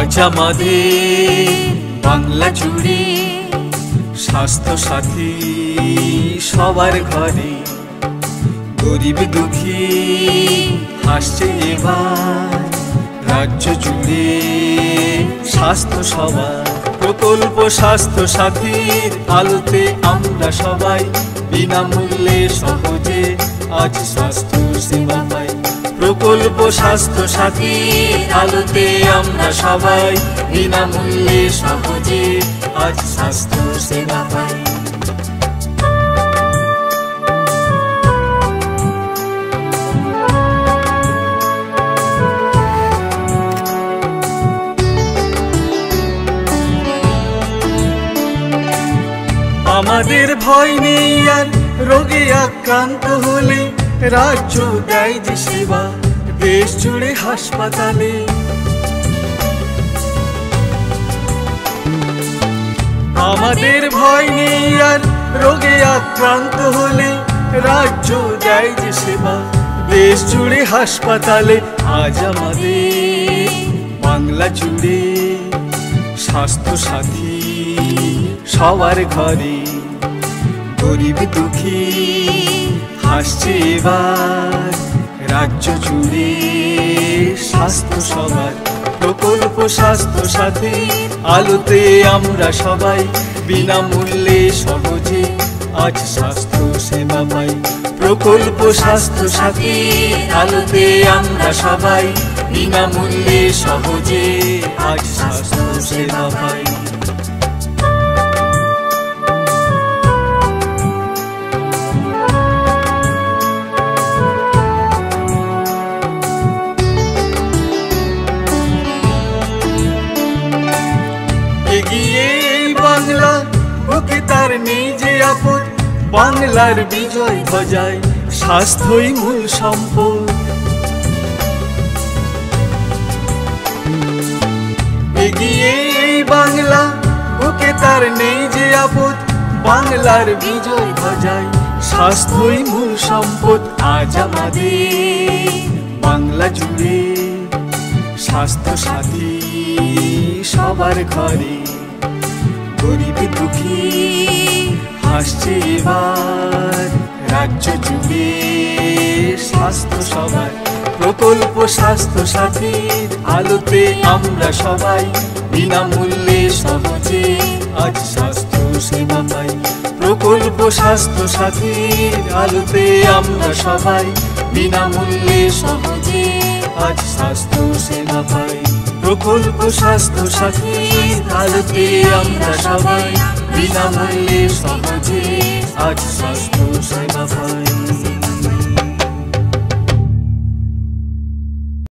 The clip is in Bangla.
আজ আমাদের বাংলা জুড়ে স্বাস্থ্য সাথী সবার ঘরে, গরিব দুঃখী হাসছে এবার রাজ্য জুড়ে স্বাস্থ্য সবার। প্রকল্প স্বাস্থ্য সাথীর আলোতে আমরা সবাই বিনামূল্যে সহজে আজ স্বাস্থ্য সেবা পাই। প্রকল্প স্বাস্থ্য সাথীর আলোতে আমরা সবাই বিনামূল্যে সহজে আজ স্বাস্থ্য সেবা পাই। আমাদের ভয় নেই আর রোগে আক্রান্ত হলে, রাজ্য দেয় যে সেবা দেশ জুড়ে হাসপাতালে। আমাদের ভয় নেই আর রোগে আক্রান্ত হলে, রাজ্য দেয় যে সেবা দেশ জুড়ে হাসপাতালে। আজ আমাদের বাংলা জুড়ে স্বাস্থ্য সাথী সবার ঘরে, গরিব দুঃখী হাসছে এবার রাজ্য জুড়ে স্বাস্থ্য সবার। প্রকল্প স্বাস্থ্য সাথী আলোতে আমরা সবাই বিনামূল্যে সহজে আজ স্বাস্থ্য সেবা পাই। প্রকল্প স্বাস্থ্য সাথী আলোতে আমরা সবাই বিনামূল্যে সহজে আজ স্বাস্থ্য সেবা পাই। এগিয়ে বাংলা বুকে তার নেই যে আপদ, বাংলার বিজয় বজায় স্বাস্থ্যই মূল সম্পদ। এগিয়ে বাংলা বুকে তার নেই যে আপদ, বাংলার বিজয় বজায় স্বাস্থ্যই মূল সম্পদ। আজ আমাদের বাংলা জুড়ে স্বাস্থ্য সাথী সবার ঘরে, গরিব দুঃখী হাসছে এবার রাজ্য জুড়ে স্বাস্থ্য সবার। প্রকল্প স্বাস্থ্য সাথীর আলোতে আমরা সবাই বিনামূল্যে সহজে আজ স্বাস্থ্য সেবা পাই। প্রকল্প স্বাস্থ্য সাথীর আলোতে আমরা সবাই বিনামূল্যে সহজে আজ স্বাস্থ্য সেবা পাই। প্রকল্প স্বাস্থ্য সাথীর আলোতে আমরা সবাই বিনামূল্যে সহজে আজ স্বাস্থ্য সেবা পাই।